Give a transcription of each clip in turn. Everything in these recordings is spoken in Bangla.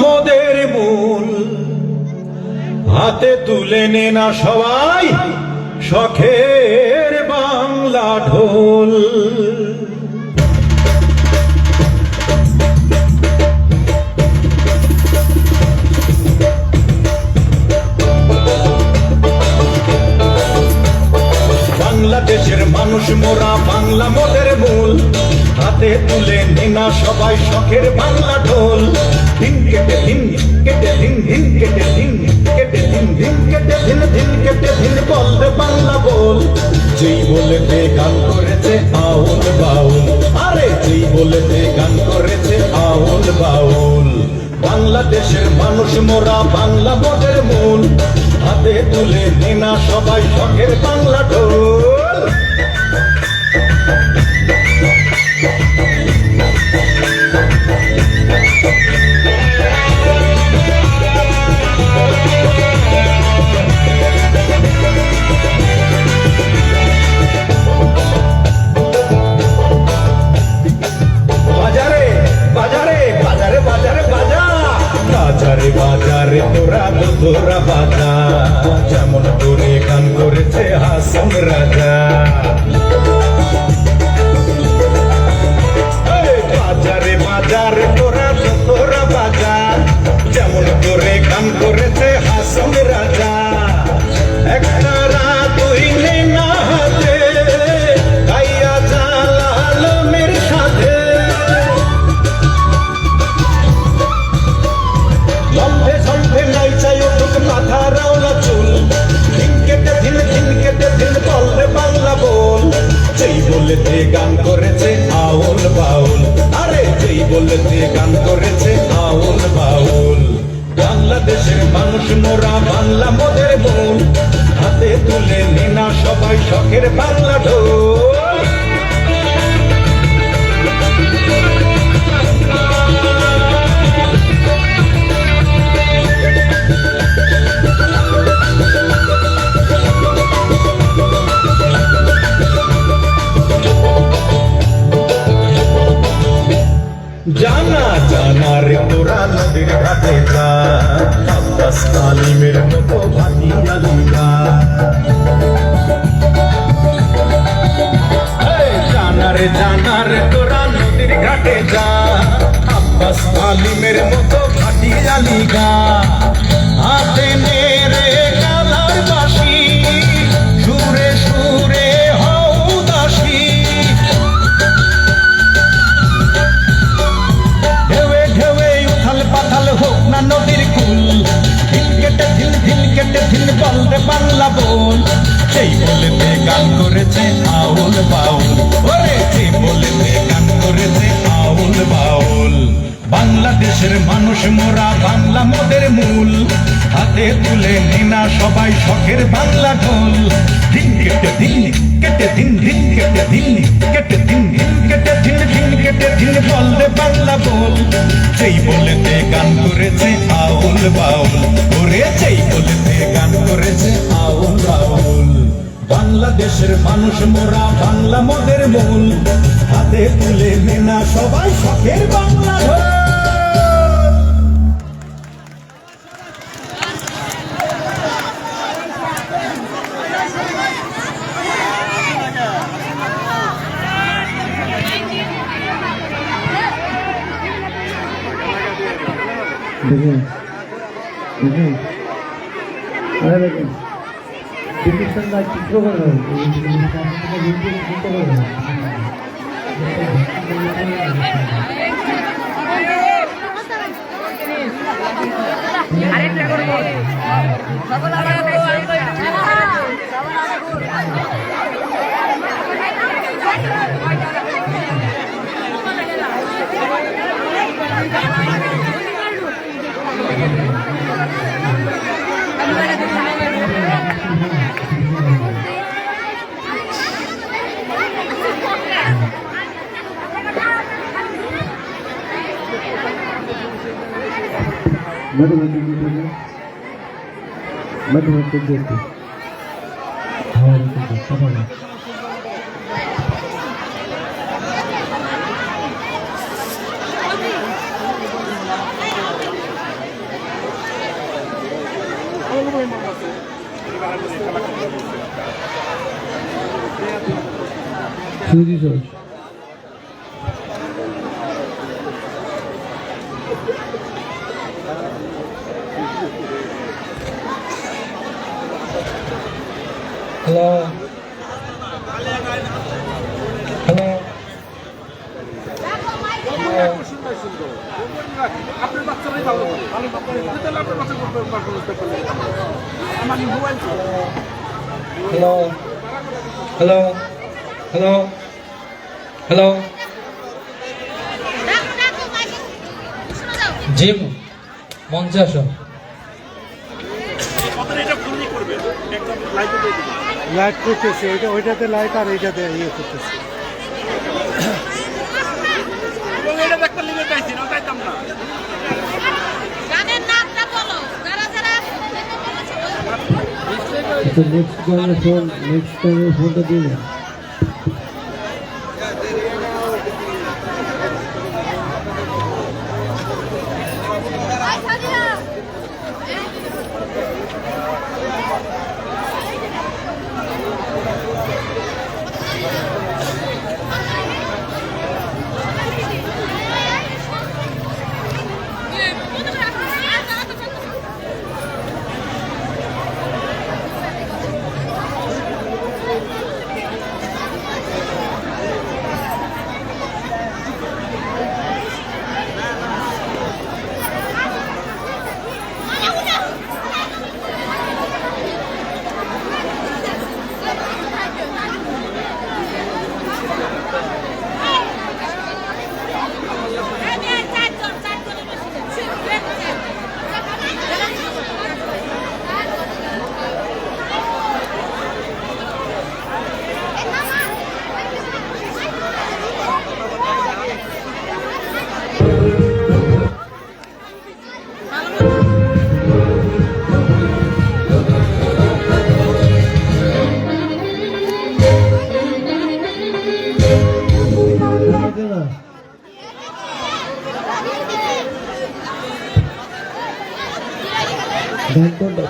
মোদের মূল হাতে তুলে নে না সবাই শখের বাংলা ঢোল। বাংলাদেশের মানুষ মোরা, বাংলা মোদের মূল, হাতে তুলে নে না সবাই শখের বাংলা ঢোল। দিন কেটে দিন কেটে দিন, দিন কেটে দিন কেটে দিন, দিন কেটে দিন, দিন কেটে দিন বলতে বাংলা বল। যেই বলেতে গান করেছে আউল বাউল, আরে যেই বলেতে গান করেছে আউল বাউল। বাংলাদেশের মানুষ মোরা, বাংলা মোদের মূল, হাতে তুলে নে না সবাই শখের বাংলা ঢোল। বাজারে বাজারে বাজারে বাজারে বাজা, বাজারে বাজারে তোরা তোরা বাজা, যেমন করে গান করেছে হাসান রাজা। বাজারে বাজারে তোরা তোরা বাজা, যেমন করে গান করেছে হাসান রাজা। একটা রাত হইলে না হাতে গাইয়া জালালের সাথে, ঝম্পে ঝম্পে নাই চাই উঠুক মাথা রাওলা চুল। দিন কেটে দিন, দিন কেটে দিন বলবে বাংলা বল। যেই বলেতে গান করেছে আউল বাউল, আরে যেই বলেতে গান করেছে আউল বাউল। বাংলাদেশের মানুষ মোরা, বাংলা মোদের মূল, হাতে তুলে নে না সবাই শখের বাংলা ঢোল। জানা জানা রে তোরা নদীর ঘাটে যা, আব্বাস তালিমের মতো ভাটিয়া লিগা। জানা রে তোরা নদীর ঘাটে যা, আব্বাস তালিমের মতো ভাটিয়া লিগা। হাতে নে রে কালার বাঁশি, সুরে সুরে হও দাসী। ঢেউে ঢেউে উথাল পাথাল হোক না নদীর কুল। দিন কেটে দিন, দিন কেটে দিন বলতে বাংলা বল। সেই বলেতে গান করেছে আউল বাউল, ওরে যে বলেতে গান করেছে আউল বাউল। বাংলাদেশের মানুষ মোরা, বাংলা মোদের মূল, হাতে তুলে নে না সবাই শখের বাংলা ঢোল। দিন কেটে দিন কেটে দিন, দিন কেটে দিন কেটে দিন, দিন কেটে দিন, দিন কেটে দিন বলতে বাংলা বল। যেই বলেতে গান করেছে আউল বাউল, ওরে যেই বলেতে গান করেছে আউল বাউল। বাংলাদেশের মানুষ মোরা, বাংলা মোদের মূল, হাতে তুলে নে না সবাই শখের বাংলা ঢোল। देखिए देखिए अरे देखिए डिस्क्रिप्शन में चित्र कर रहा हूँ अरे मत देखते সুজি সস হ্যালো হ্যালো আপনার বাচ্চারাই ভালো করে তাহলে আপনার বাচ্চা করবে আমার mobile hello hello hello hello gym মঞ্চে আসো লাইট করতেছে ওইটাতে লাইট আর এইটাতে ইয়ে করতেছে এটা একটা লিমিট চাইছি না চাইতাম না গানের নামটা বলো যারা যারা তো নেক্সট টাইমের ফোনটা দিয়ে দেন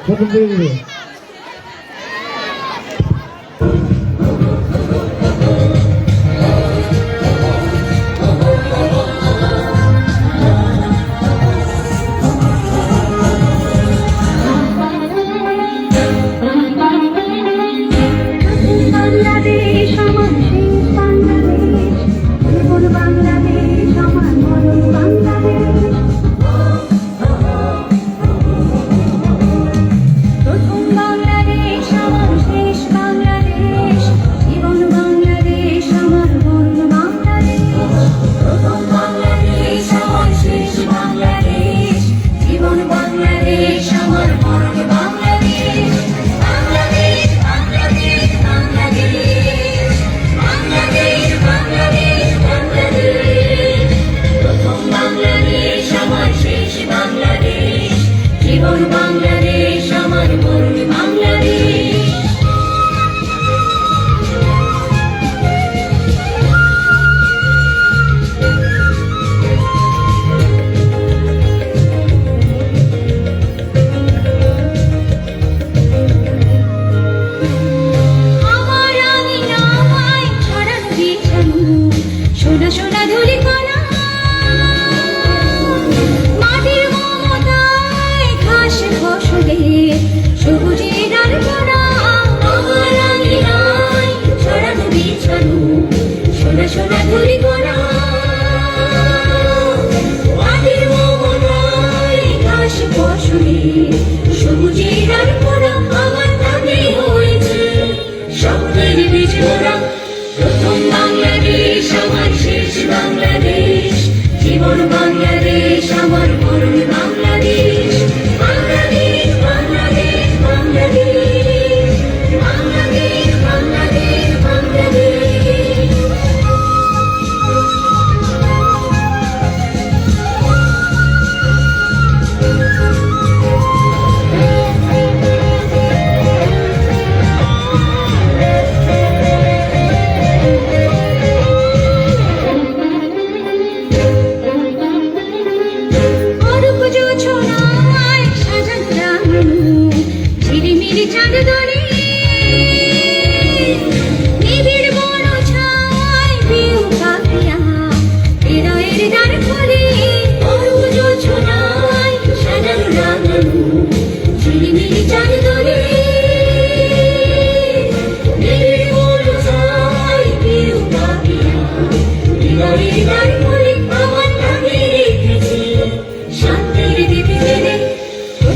ফটো দিয়ে দিবে বাংলাদেশ আমার শেষ বাংলাদেশ জীবন বাংলাদেশ আমার মরণ বাংলাদেশ প্রথম বাংলাদেশ আমার শেষ বাংলাদেশ জীবন বাংলাদেশ আমার মরণ বাংলাদেশ প্রথম বাংলাদেশ আমার শেষ বাংলাদেশ জীবন বাংলাদেশ আমার মরণ বাংলাদেশ বাংলাদেশ বাংলাদেশ বাংলাদেশ বাংলাদেশ বাংলাদেশ বাংলাদেশ প্রথম বাংলাদেশ আমার শেষ বাংলাদেশ জীবন বাংলাদেশ আমার মরণ বাংলাদেশ আমার আঙিনায় ছড়ানো বিছানো সোনা সোনা ধুলি কণা মাটির মমতায় ঘাস ফসলে সবুজের আলপনা আমার আঙিনায় ছড়ানো বিছানো সোনা সোনা ধুলি কণা মাটির মমতায় ঘাস ফসলে সবুজের আলপনা আমার নামে হয়েছে স্বপ্নের বীজ মোরা প্রথম বাংলাদেশ আমার শেষ বাংলাদেশ জীবন বাংলাদেশ আমার মরণ বাংলাদেশ বাংলাদেশ বাংলাদেশ বাংলাদেশ বাংলাদেশ বাংলাদেশ বাংলাদেশ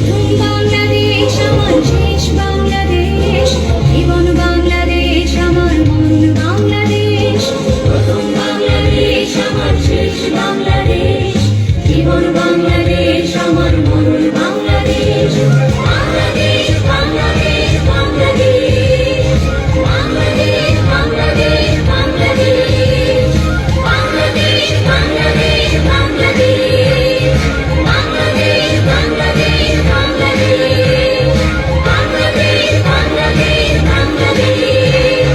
প্রথম বাংলাদেশ আমার শেষ বাংলাদেশ জীবন বাংলাদেশ আমার মন বাংলাদেশ প্রথম বাংলাদেশ আমার শেষ বাংলাদেশ জীবন বাংলাদেশ আমার মন বাংলাদেশ বাংলাদেশ বাংলাদেশ বাংলাদেশ বাংলাদেশ বাংলাদেশ বাংলাদেশ বাংলাদেশ বাংলাদেশ বাংলাদেশ বাংলাদেশ বাংলাদেশ বাংলাদেশ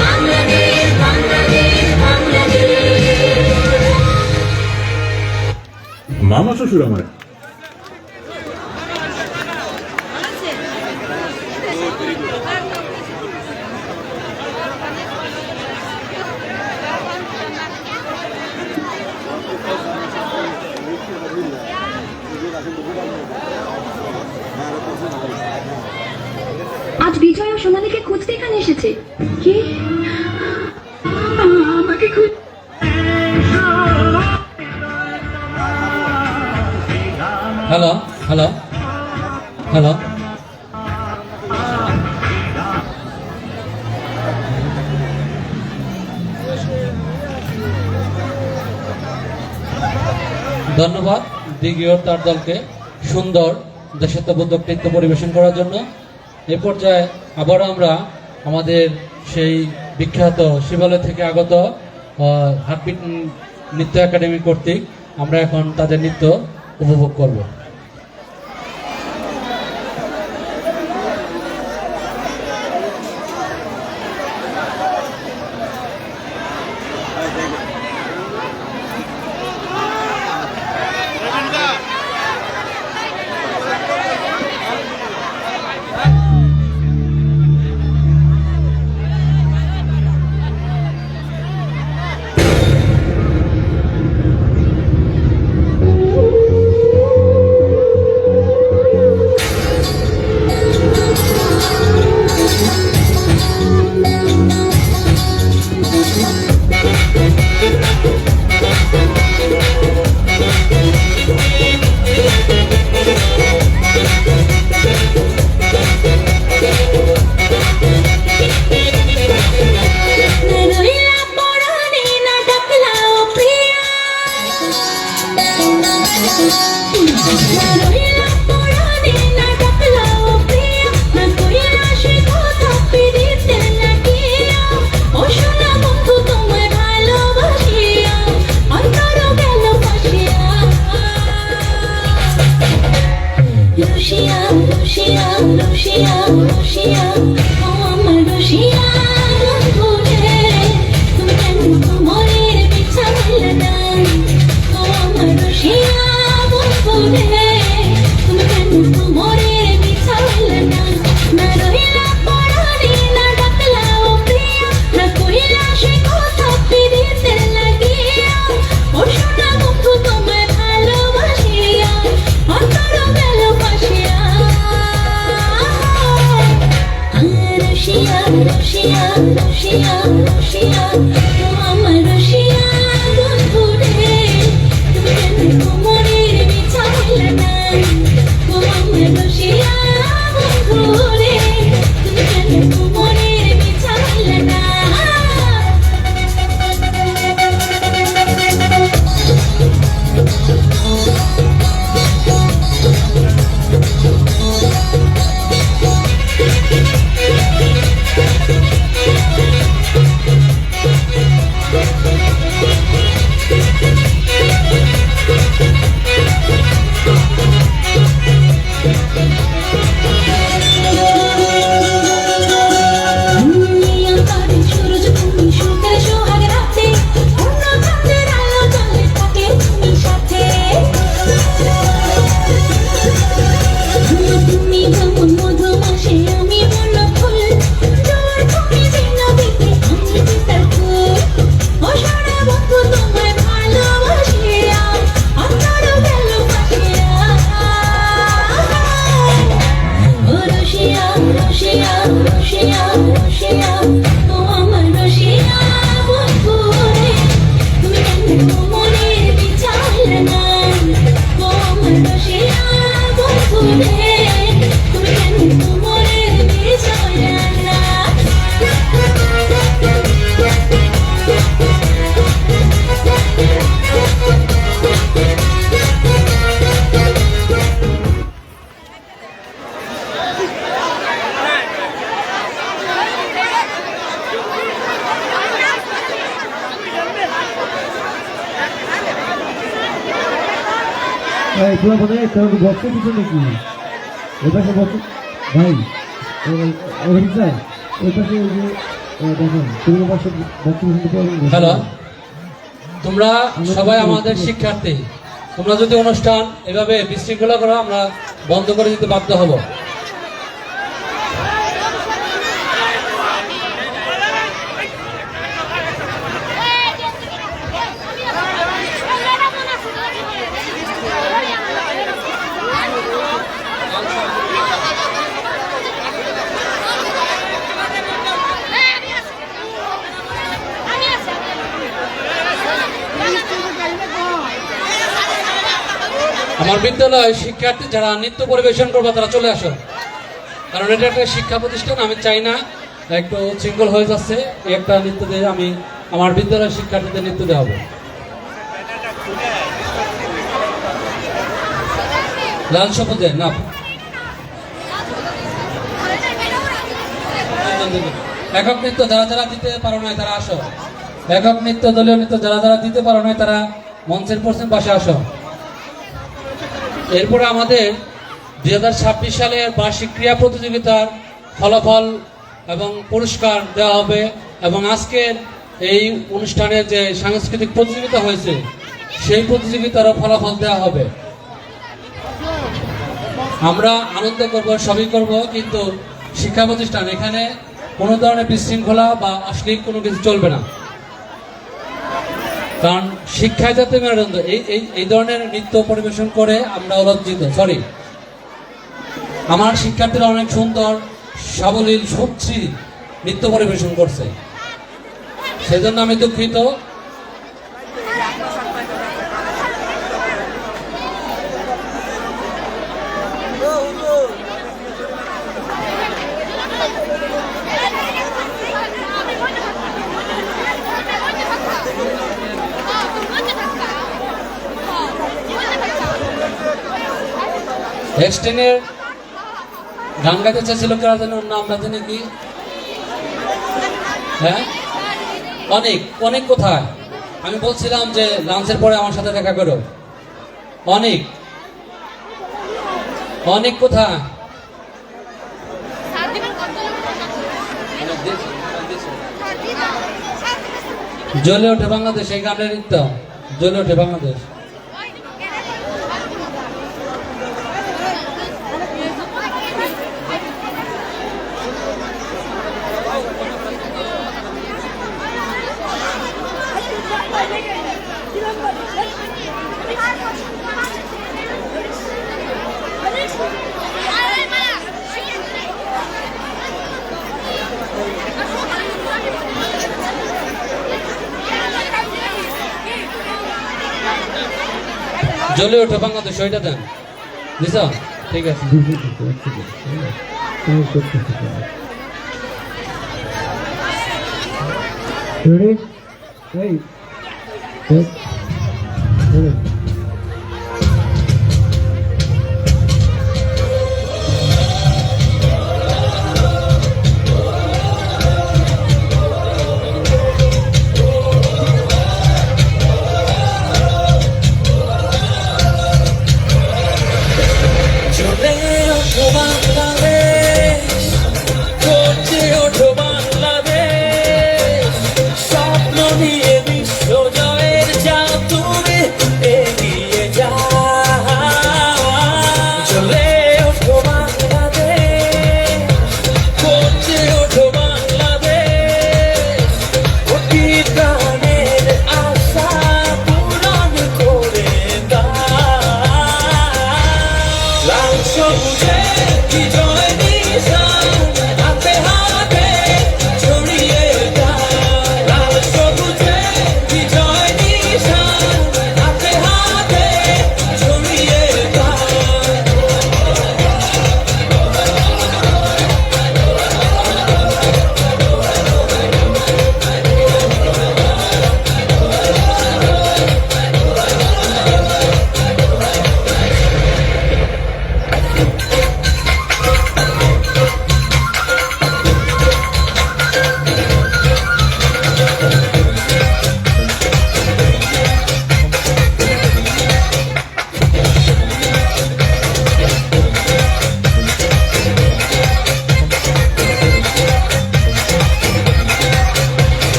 বাংলাদেশ বাংলাদেশ বাংলাদেশ মামা শ্বশুর আমার আজ বিজয় ও সোনালীকে খুঁজতে এখানে এসেছে কি আমাকে খুঁজ হ্যালো হ্যালো হ্যালো ধন্যবাদ দিগিওর তার দলকে সুন্দর দেশাত্মবোধক নৃত্য পরিবেশন করার জন্য। এ পর্যায়ে আবারও আমরা আমাদের সেই বিখ্যাত শিবালয় থেকে আগত হার্টবিট নৃত্য একাডেমি কর্তৃক আমরা এখন তাদের নৃত্য উপভোগ করব। Roshiya, ভাই পুরো মানে তোর বক্স কিছু নাকি ওই পাশে বক্স ভাই অফিসার ওই পাশে ওই যে দেখেন পুরো পাশে বক্স হ্যালো, তোমরা সবাই আমাদের শিক্ষার্থী। তোমরা যদি অনুষ্ঠান এভাবে বিশৃঙ্খলা করো, আমরা বন্ধ করে দিতে বাধ্য হব। আমার বিদ্যালয় শিক্ষার্থী যারা নৃত্য পরিবেশন করবে তারা চলে আসো, কারণ এটা একটা শিক্ষা প্রতিষ্ঠান। আমি চাই না একটু শৃঙ্খল হয়ে যাচ্ছে, এই একটা নৃত্য দিয়ে আমি আমার বিদ্যালয়ের শিক্ষার্থীদের নৃত্য দেওয়াবো। লাল সবুজে না, একক নৃত্য যারা যারা দিতে পারো নাই তারা আসো। একক নৃত্য, দলীয় নৃত্য যারা যারা দিতে পারো নাই তারা মঞ্চের পশ্চিম পাশে আসো। এরপরে আমাদের 2026 সালের বার্ষিক ক্রীড়া প্রতিযোগিতার ফলাফল এবং পুরস্কার দেওয়া হবে, এবং আজকের এই অনুষ্ঠানের যে সাংস্কৃতিক প্রতিযোগিতা হয়েছে সেই প্রতিযোগিতারও ফলাফল দেওয়া হবে। আমরা আনন্দ করব, সবই করব, কিন্তু শিক্ষা প্রতিষ্ঠান এখানে কোনো ধরনের বিশৃঙ্খলা বা অশ্লীল কোনো কিছু চলবে না, কারণ শিক্ষায় যাতে মেরুদণ্ড এই ধরনের নৃত্য পরিবেশন করে আমরা লজ্জিত। সরি, আমার শিক্ষার্থীরা অনেক সুন্দর সাবলীল সুশ্রী নৃত্য পরিবেশন করছে, সেজন্য আমি দুঃখিত। এক্সটেনের গান গাইতে চাইছিল কারা যেন, নাম না জানি কি, হ্যাঁ অনেক অনেক কোথায়। আমি বলছিলাম যে লাঞ্চের পরে আমার সাথে দেখা করো। অনেক অনেক কোথায়, জ্বলে ওঠে বাংলাদেশ, এই গানের নৃত্য জ্বলে ওঠে বাংলাদেশ। জ্বলে ওঠে বাংলাদেশ, ওইটা দেন বুঝছ? ঠিক আছে। Ready?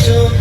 চোখ